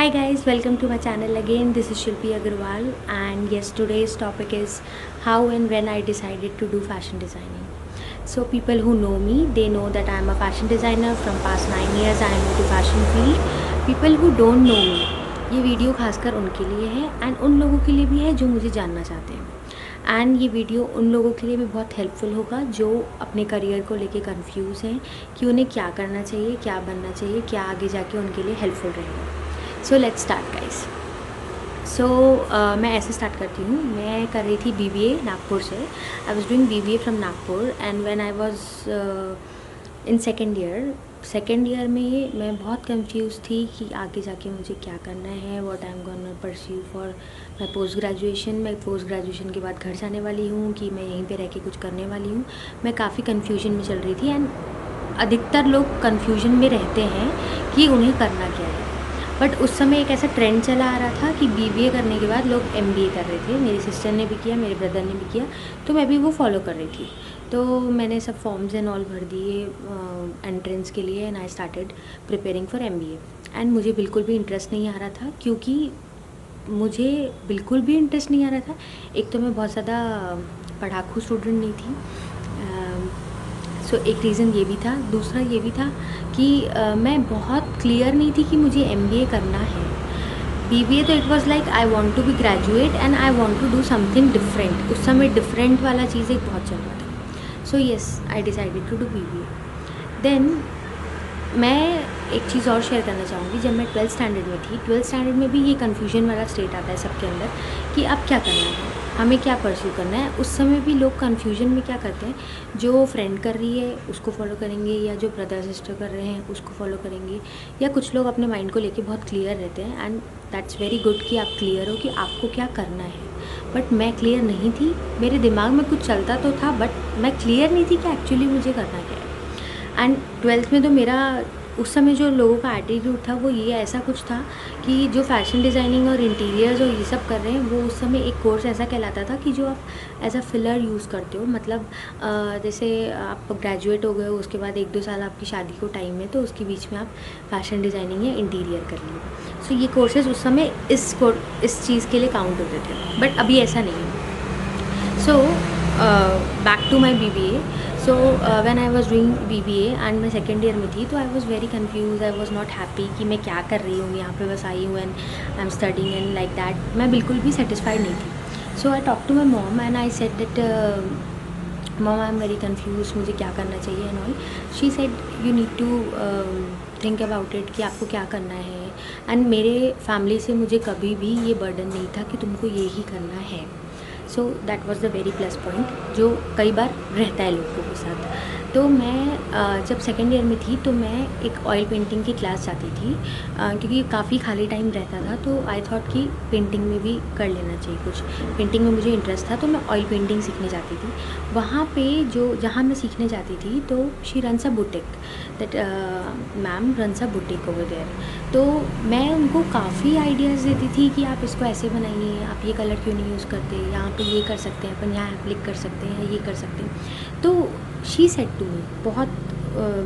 Hi guys, welcome to my channel again. This is Shilpi Agarwal and yes, today's topic is how and when I decided to do fashion designing. So people who know me, they know that I am a fashion designer. From past 9 years I am into fashion field. People who don't know me, ये video खासकर उनके लिए है and उन लोगों के लिए भी है जो मुझे जानना चाहते हैं। एंड ये वीडियो उन लोगों के लिए भी बहुत हेल्पफुल होगा जो अपने करियर को लेके कंफ्यूज हैं कि उन्हें क्या करना चाहिए, क्या बनना चाहिए, क्या आगे जाके उनके लिए हेल्पफुल रहेगा। So let's start guys. So मैं ऐसे स्टार्ट करती हूँ। मैं कर रही थी BBA नागपुर से। I was doing BBA from Nagpur and when I was in second year में मैं बहुत कंफ्यूज थी कि आगे जाके मुझे क्या करना है, what I am gonna pursue for my post graduation. मैं पोस्ट ग्रेजुएशन के बाद घर जाने वाली हूँ कि मैं यहीं पे रह के कुछ करने वाली हूँ। मैं काफ़ी कन्फ्यूजन में चल रही थी एंड अधिकतर लोग कन्फ्यूजन में रहते हैं कि उन्हें करना क्या है। बट उस समय एक ऐसा ट्रेंड चला आ रहा था कि BBA करने के बाद लोग MBA कर रहे थे। मेरी सिस्टर ने भी किया, मेरे ब्रदर ने भी किया, तो मैं भी वो फॉलो कर रही थी। तो मैंने सब फॉर्म्स एंड ऑल भर दिए एंट्रेंस के लिए and I started preparing for MBA। And मुझे बिल्कुल भी इंटरेस्ट नहीं आ रहा था, क्योंकि मुझे बिल्कुल भी इंटरेस्ट नहीं आ रहा था। एक तो मैं बहुत ज़्यादा पढ़ाकू स्टूडेंट नहीं थी, सो एक रीज़न ये भी था। दूसरा ये भी था कि मैं बहुत क्लियर नहीं थी कि मुझे MBA करना है। BBA तो it was like I want to be graduate and I want to do something different. उस समय डिफरेंट वाला चीज़ एक बहुत चल रहा था। So yes, I decided to do BBA। देन मैं एक चीज़ और शेयर करना चाहूँगी। जब मैं 12th स्टैंडर्ड में थी, 12th स्टैंडर्ड में भी ये कन्फ्यूजन वाला स्टेट आता है सबके अंदर कि अब क्या करना है, हमें क्या परस्यू करना है। उस समय भी लोग कन्फ्यूजन में क्या करते हैं, जो फ्रेंड कर रही है उसको फॉलो करेंगे, या जो ब्रदर सिस्टर कर रहे हैं उसको फॉलो करेंगे, या कुछ लोग अपने माइंड को लेके बहुत क्लियर रहते हैं। एंड दैट्स वेरी गुड कि आप क्लियर हो कि आपको क्या करना है। बट मैं क्लियर नहीं थी। मेरे दिमाग में कुछ चलता तो था बट मैं क्लियर नहीं थी कि एक्चुअली मुझे करना क्या है। एंड 12th में तो मेरा उस समय जो लोगों का एटीट्यूड था वो ये ऐसा कुछ था कि जो फैशन डिज़ाइनिंग और इंटीरियर्स और ये सब कर रहे हैं, वो उस समय एक कोर्स ऐसा कहलाता था कि जो आप एज अ फिलर यूज़ करते हो। मतलब जैसे आप ग्रेजुएट हो गए हो, उसके बाद 1-2 साल आपकी शादी को टाइम है, तो उसके बीच में आप फैशन डिज़ाइनिंग या इंटीरियर कर लिए। सो ये कोर्सेज उस समय इस चीज़ के लिए काउंट होते थे, बट अभी ऐसा नहीं है। So back to my BBA। So when I was doing BBA and मैं सेकेंड ईयर में थी, तो I was very confuse, I was not happy कि मैं क्या कर रही हूँ, यहाँ पे बस आई हूँ and I am studying and like that. मैं बिल्कुल भी सेटिस्फाइड नहीं थी। So I talk to my mom and I said that mom I am very confuse, मुझे क्या करना चाहिए and all. She said you need to think about it कि आपको क्या करना है। एंड मेरे फैमिली से मुझे कभी भी ये बर्डन नहीं था कि तुमको ये ही करना है। So that was the very plus point जो कई बार रहता है लोगों के साथ। तो मैं जब सेकेंड ईयर में थी तो मैं एक ऑयल पेंटिंग की क्लास जाती थी, क्योंकि काफ़ी खाली टाइम रहता था, तो आई थॉट कि पेंटिंग में भी कर लेना चाहिए कुछ। पेंटिंग में मुझे इंटरेस्ट था, तो मैं ऑयल पेंटिंग सीखने जाती थी। वहाँ पे जहाँ मैं सीखने जाती थी, तो she runs a boutique, that ma'am runs a boutique over there. तो मैं उनको काफ़ी आइडियाज़ देती थी कि आप इसको ऐसे बनाइए, आप ये कलर क्यों नहीं यूज़ करते, यहाँ पे ये कर सकते हैं अपन, यहाँ एप्लिक कर सकते हैं, ये कर सकते हैं। तो शी सेड टू मी, बहुत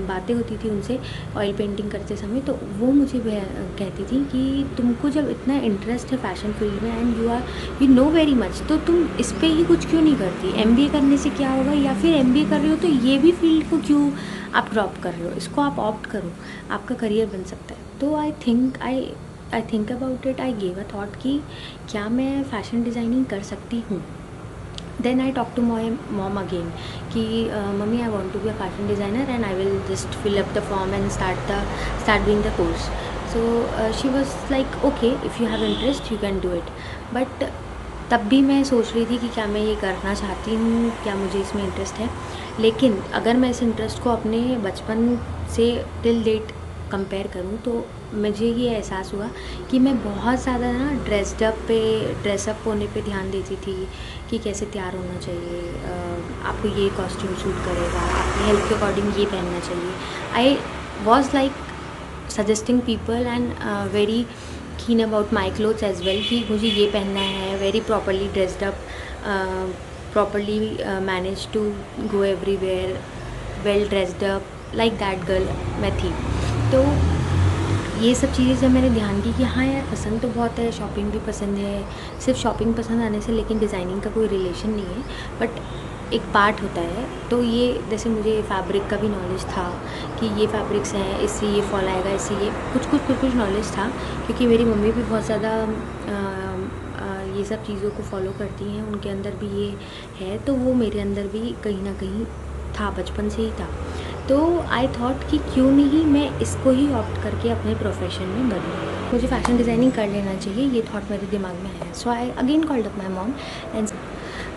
बातें होती थी उनसे ऑयल पेंटिंग करते समय, तो वो मुझे कहती थी कि तुमको जब इतना इंटरेस्ट है फैशन फील्ड में and you know very much, तो तुम इस पर ही कुछ क्यों नहीं करती। MBA करने से क्या होगा, या फिर MBA कर रही हो तो ये भी फील्ड को क्यों आप ड्रॉप कर रहे हो, इसको आप ऑप्ट करो, आपका करियर बन सकता है। तो I think about it, I gave a thought कि क्या मैं फ़ैशन डिज़ाइनिंग कर सकती हूँ। Then I talk to my mom again कि mummy I want to be a fashion designer and I will just fill up the form and start doing the course. So she was like okay, if you have interest you can do it. But तब भी मैं सोच रही थी कि क्या मैं ये करना चाहती हूँ, क्या मुझे इसमें इंटरेस्ट है। लेकिन अगर मैं इस इंटरेस्ट को अपने बचपन से टिल डेट कंपेयर करूँ, तो मुझे ये एहसास हुआ कि मैं बहुत ज़्यादा ना ड्रेसअप होने पे ध्यान देती थी कि कैसे तैयार होना चाहिए, आपको ये कॉस्ट्यूम सूट करेगा, आपकी हेल्थ के अकॉर्डिंग ये पहनना चाहिए। I was like suggesting people and very keen about my clothes as well कि मुझे ये पहनना है, very properly dressed up, properly manage to go everywhere, well dressed up, like that girl मैं थी। तो ये सब चीज़ें जब मैंने ध्यान की कि हाँ यार, पसंद तो बहुत है, शॉपिंग भी पसंद है, सिर्फ शॉपिंग पसंद आने से लेकिन डिज़ाइनिंग का कोई रिलेशन नहीं है, बट एक पार्ट होता है। तो ये जैसे मुझे फैब्रिक का भी नॉलेज था कि ये फैब्रिक्स हैं, इससे ये फॉल आएगा, इससे ये कुछ नॉलेज था, क्योंकि मेरी मम्मी भी बहुत ज़्यादा ये सब चीज़ों को फॉलो करती हैं, उनके अंदर भी ये है, तो वो मेरे अंदर भी कहीं ना कहीं था, बचपन से ही था। तो आई थॉट कि क्यों नहीं मैं इसको ही ऑप्ट करके अपने प्रोफेशन में बदलूँ, मुझे फ़ैशन डिज़ाइनिंग कर लेना चाहिए, ये थॉट मेरे दिमाग में है। So I again called up my mom and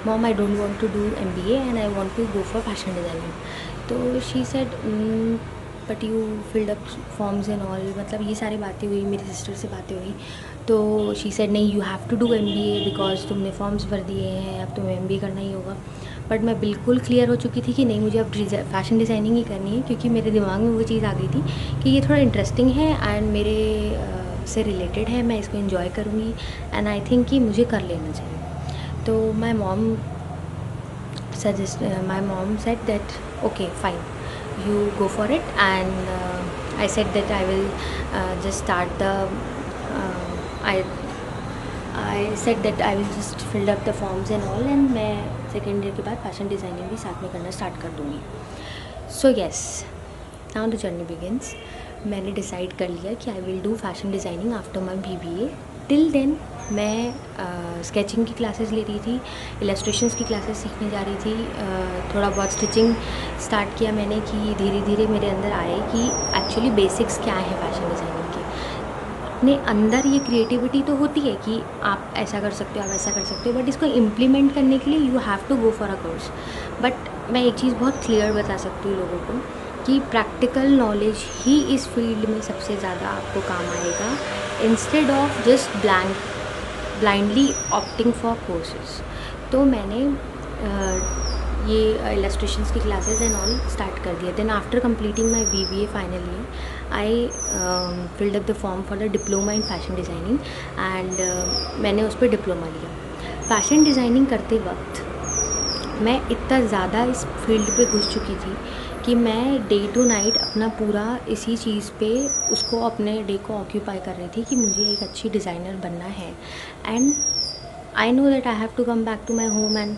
mom, I don't want to do MBA and I want to go for fashion designing. तो she said but you filled up forms and all, मतलब ये सारी बातें हुई, मेरी sister से बातें हुई। तो शी सेड नहीं, you have to do MBA because तुमने फॉर्म्स भर दिए हैं, अब तुम्हें MBA करना ही होगा। बट मैं बिल्कुल क्लियर हो चुकी थी कि नहीं, मुझे अब फ़ैशन डिज़ाइनिंग ही करनी है, क्योंकि मेरे दिमाग में वो चीज़ आ गई थी कि ये थोड़ा इंटरेस्टिंग है एंड मेरे से रिलेटेड है, मैं इसको इन्जॉय करूँगी एंड आई थिंक कि मुझे कर लेना चाहिए। तो my mom said that okay fine, you go for it, and I said that I will just start the I said that I will just fill up the forms and all, and मैं second year के बाद fashion designing भी साथ में करना start कर दूँगी। So yes, now the journey begins. मैंने डिसाइड कर लिया कि I will do fashion designing after my BBA। Till then मैं स्केचिंग की क्लासेस ले रही थी, इलस्ट्रेशंस की क्लासेस सीखने जा रही थी, थोड़ा बहुत स्टिचिंग स्टार्ट किया मैंने, कि धीरे धीरे मेरे अंदर आए कि एक्चुअली बेसिक्स क्या है फैशन डिज़ाइनिंग के। अपने अंदर ये क्रिएटिविटी तो होती है कि आप ऐसा कर सकते हो, आप ऐसा कर सकते हो, बट इसको इम्प्लीमेंट करने के लिए you have to go for a course. But मैं एक चीज़ बहुत क्लियर बता सकती हूँ लोगों को कि प्रैक्टिकल नॉलेज ही इस फील्ड में सबसे ज़्यादा आपको काम आएगा, instead of just blindly opting for courses. तो मैंने ये इलस्ट्रेशंस की क्लासेस एंड ऑल स्टार्ट कर दिया। Then after completing my BBA final year, I filled up the form for the diploma in fashion designing and मैंने उस पर diploma लिया। फ़ैशन डिज़ाइनिंग करते वक्त मैं इतना ज़्यादा इस फील्ड पे घुस चुकी थी कि मैं डे टू नाइट अपना पूरा इसी चीज़ पे उसको अपने डे को ऑक्यूपाई कर रही थी कि मुझे एक अच्छी डिज़ाइनर बनना है। And I know that I have to come back to my home and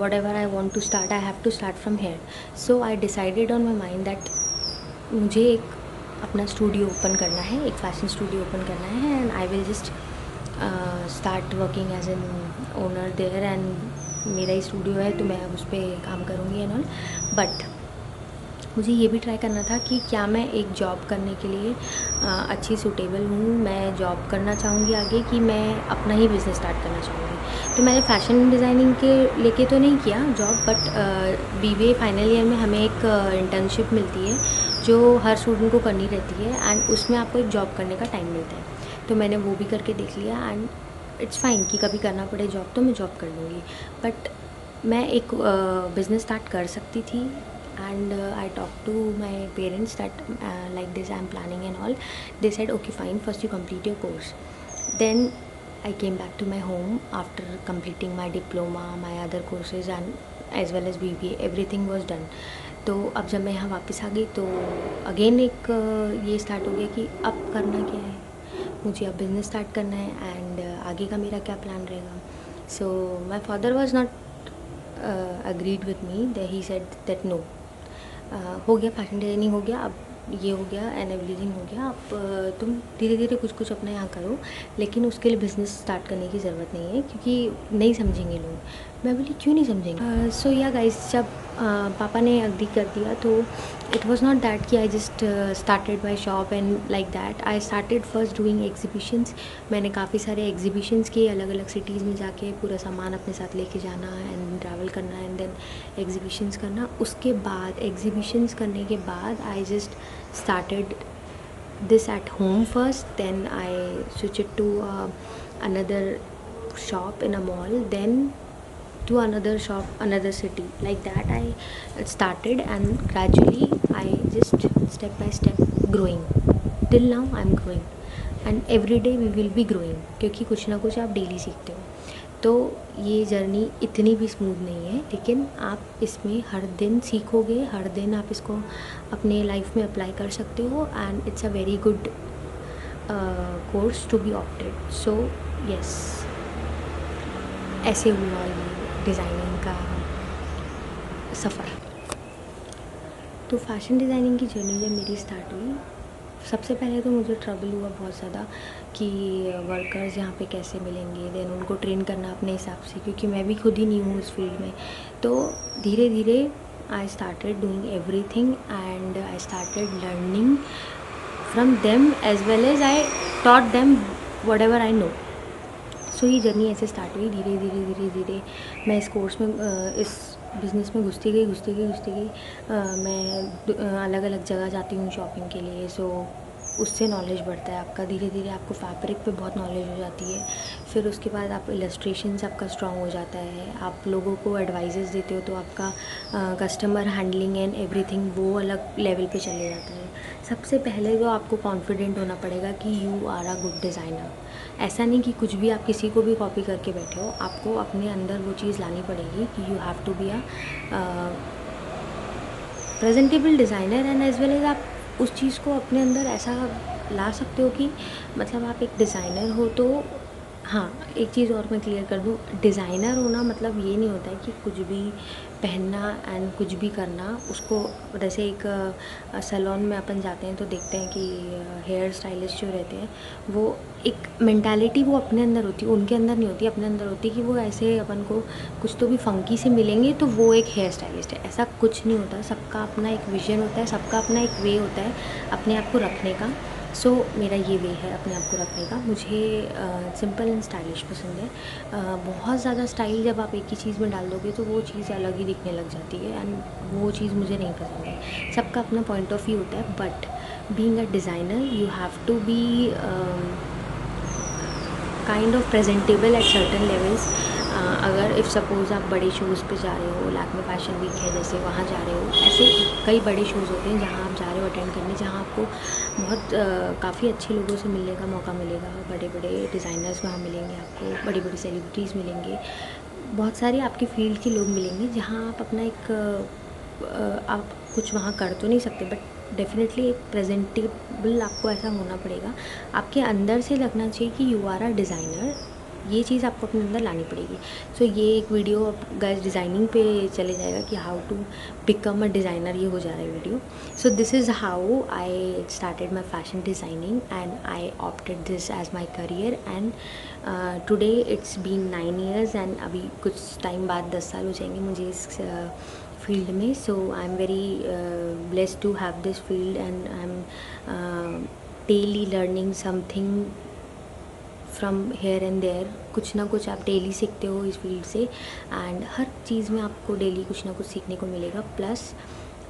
whatever I want to start, I have to start from here. So I decided on my mind that मुझे एक अपना studio open करना है, एक fashion studio open करना है, and I will just start working as an owner there, and मेरा ही स्टूडियो है तो मैं अब उस पर काम करूँगी एंड ऑल। बट मुझे ये भी ट्राई करना था कि क्या मैं एक जॉब करने के लिए अच्छी सूटेबल हूँ, मैं जॉब करना चाहूँगी आगे, कि मैं अपना ही बिज़नेस स्टार्ट करना चाहूँगी। तो मैंने फ़ैशन डिज़ाइनिंग के लेके तो नहीं किया job, but BBA final year में हमें एक इंटर्नशिप मिलती है जो हर स्टूडेंट को करनी रहती है, एंड उसमें आपको एक जॉब करने का टाइम मिलता है। तो मैंने वो भी करके देख लिया, एंड इट्स फाइन कि कभी करना पड़े जॉब तो मैं जॉब कर लूँगी, बट मैं एक बिज़नेस स्टार्ट कर सकती थी। And I talked to my parents that like this I'm planning and all. They said okay fine, first you complete your course. Then I came back to my home after completing my diploma, my other courses and as well as BBA, everything was done. तो अब जब मैं यहाँ वापस आ गई तो again एक ये स्टार्ट हो गया कि अब करना क्या है, मुझे अब बिज़नेस स्टार्ट करना है एंड आगे का मेरा क्या प्लान रहेगा। So my father was not agreed with me, that he said that no, हो गया फैशन डिज़ाइनिंग हो गया, अब ये हो गया एंड एवरीथिंग हो गया, अब तुम धीरे धीरे कुछ कुछ अपना यहाँ करो, लेकिन उसके लिए बिज़नेस स्टार्ट करने की ज़रूरत नहीं है क्योंकि नहीं समझेंगे लोग। मैं बोली क्यों नहीं समझेंगे। सो या गाइस, जब पापा ने अग्री कर दिया तो इट वॉज़ नॉट दैट कि I just started my shop and like that. I started first doing exhibitions. मैंने काफ़ी सारे एग्जीबिशंस किए, अलग अलग सिटीज़ में जाके पूरा सामान अपने साथ लेके जाना एंड ट्रैवल करना एंड देन एग्जीबिशंस करना। उसके बाद एग्जीबिशंस करने के बाद I just started this at home first, then I switched it to another shop in a mall, then to another shop, another city, like that I started, and gradually I just step by step growing, till now I'm growing and every day we will be growing, क्योंकि कुछ ना कुछ आप daily सीखते हो। तो ये journey इतनी भी स्मूथ नहीं है, लेकिन आप इसमें हर दिन सीखोगे, हर दिन आप इसको अपने लाइफ में अप्लाई कर सकते हो and it's a very good course to be opted. So yes, ऐसे हुआ ये डिज़ाइनिंग का सफ़र। तो फैशन डिज़ाइनिंग की जर्नी जब मेरी स्टार्ट हुई, सबसे पहले तो मुझे ट्रबल हुआ बहुत ज़्यादा कि वर्कर्स यहाँ पे कैसे मिलेंगे, देन उनको ट्रेन करना अपने हिसाब से, क्योंकि मैं भी खुद ही न्यू हूँ इस फील्ड में। तो धीरे धीरे I started doing everything and I started learning from them as well as I taught them whatever I know. So ये जर्नी ऐसे स्टार्ट हुई, धीरे धीरे धीरे धीरे मैं इस कोर्स में इस बिज़नेस में घुसती गई। मैं अलग अलग जगह जाती हूँ शॉपिंग के लिए। सो उससे नॉलेज बढ़ता है आपका, धीरे धीरे आपको फैब्रिक पे बहुत नॉलेज हो जाती है। फिर उसके बाद आप इलस्ट्रेशन से आपका स्ट्रॉन्ग हो जाता है, आप लोगों को एडवाइजेस देते हो तो आपका कस्टमर हैंडलिंग एंड एवरीथिंग वो अलग लेवल पे चले जाता है। सबसे पहले तो आपको कॉन्फिडेंट होना पड़ेगा कि you are a good designer. ऐसा नहीं कि कुछ भी आप किसी को भी कॉपी करके बैठे हो, आपको अपने अंदर वो चीज़ लानी पड़ेगी कि you have to be a presentable designer and as well as आप उस चीज़ को अपने अंदर ऐसा ला सकते हो कि मतलब आप एक डिज़ाइनर हो। तो हाँ, एक चीज़ और मैं क्लियर कर दूँ, डिज़ाइनर होना मतलब ये नहीं होता है कि कुछ भी पहनना एंड कुछ भी करना। उसको जैसे एक सैलून में अपन जाते हैं तो देखते हैं कि हेयर स्टाइलिस्ट जो रहते हैं वो एक मेंटालिटी वो अपने अंदर होती है, उनके अंदर नहीं होती, अपने अंदर होती है कि वो ऐसे अपन को कुछ तो भी फंकी से मिलेंगे तो वो एक हेयर स्टाइलिस्ट है। ऐसा कुछ नहीं होता, सबका अपना एक विजन होता है, सबका अपना एक वे होता है अपने आप को रखने का। सो मेरा ये वे है अपने आप को रखने का। मुझे सिंपल एंड स्टाइलिश पसंद है। बहुत ज़्यादा स्टाइल जब आप एक ही चीज़ में डाल दोगे तो वो चीज़ अलग ही दिखने लग जाती है एंड वो चीज़ मुझे नहीं पसंद है। सबका अपना पॉइंट ऑफ व्यू होता है, but being a designer you have to be kind of presentable at certain levels. अगर इफ़ सपोज़ आप बड़े शोज़ पे जा रहे हो, लैक्मे फैशन वीक है जैसे, वहाँ जा रहे हो, ऐसे कई बड़े शोज़ होते हैं जहाँ आप जा रहे हो अटेंड करने, जहाँ आपको बहुत काफ़ी अच्छे लोगों से मिलने का मौका मिलेगा। बड़े बड़े डिज़ाइनर्स वहाँ मिलेंगे आपको, बड़ी बड़ी सेलिब्रिटीज़ मिलेंगे, बहुत सारे आपके फील्ड के लोग मिलेंगे, जहाँ आप अपना एक आप कुछ वहाँ कर तो नहीं सकते, बट डेफिनेटली एक प्रेजेंटेबल आपको ऐसा होना पड़ेगा। आपके अंदर से लगना चाहिए कि यू आर अ डिज़ाइनर, ये चीज़ आपको अपने अंदर लानी पड़ेगी। सो ये एक वीडियो गाइस डिज़ाइनिंग पे चले जाएगा कि how to become a designer, ये हो जा रहा है video. So this is how I started my fashion designing and I opted this as my career and today it's been 9 years and अभी कुछ टाइम बाद 10 साल हो जाएंगे मुझे इस फील्ड में। So I am very blessed to have this field and I am daily learning something from here and there. कुछ ना कुछ आप डेली सीखते हो इस फील्ड से एंड हर चीज़ में आपको डेली कुछ ना कुछ सीखने को मिलेगा। प्लस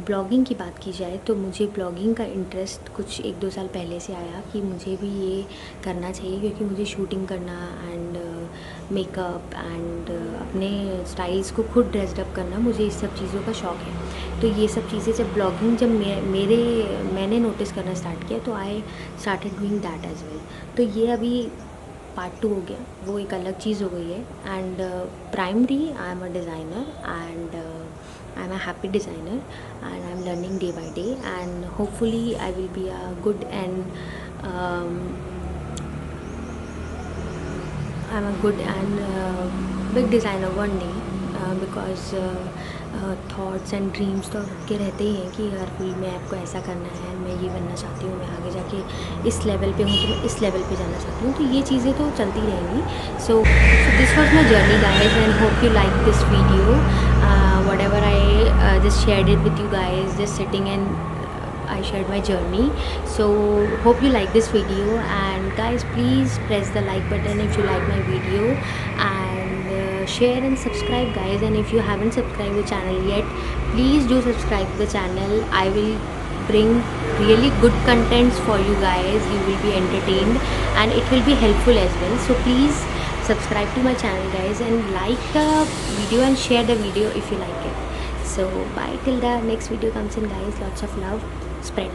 ब्लॉगिंग की बात की जाए तो मुझे ब्लॉगिंग का इंटरेस्ट कुछ 1-2 साल पहले से आया कि मुझे भी ये करना चाहिए, क्योंकि मुझे शूटिंग करना एंड मेकअप एंड अपने स्टाइल्स को खुद ड्रेसअप करना, मुझे इस सब चीज़ों का शौक़ है। तो ये सब चीज़ें जब ब्लॉगिंग जब मैंने नोटिस करना स्टार्ट किया तो I started doing that as well. तो ये अभी पार्ट 2 हो गया, वो एक अलग चीज़ हो गई है। And primary I am a designer and I am a happy designer and I am learning day by day and hopefully I will be a good and I am a good and big designer one day, because thoughts and dreams तो आपके रहते ही हैं कि हर field में आपको ऐसा करना है, मैं ये बनना चाहती हूँ, मैं आगे जाके इस लेवल पे हूँ तो मैं इस लेवल पे जाना चाहती हूँ। तो ये चीज़ें तो चलती रहेंगी। So this was my journey guys and hope you like this video. What ever I just shared it with you guys, just sitting and I shared my journey. So hope you like this video and guys please press the like button if you like my video and share and subscribe guys, and if you haven't subscribed the channel yet please do subscribe the channel. I will bring really good contents for you guys, you will be entertained and it will be helpful as well. So please subscribe to my channel guys and like the video and share the video if you like it. So bye till the next video comes in guys, lots of love, spread love.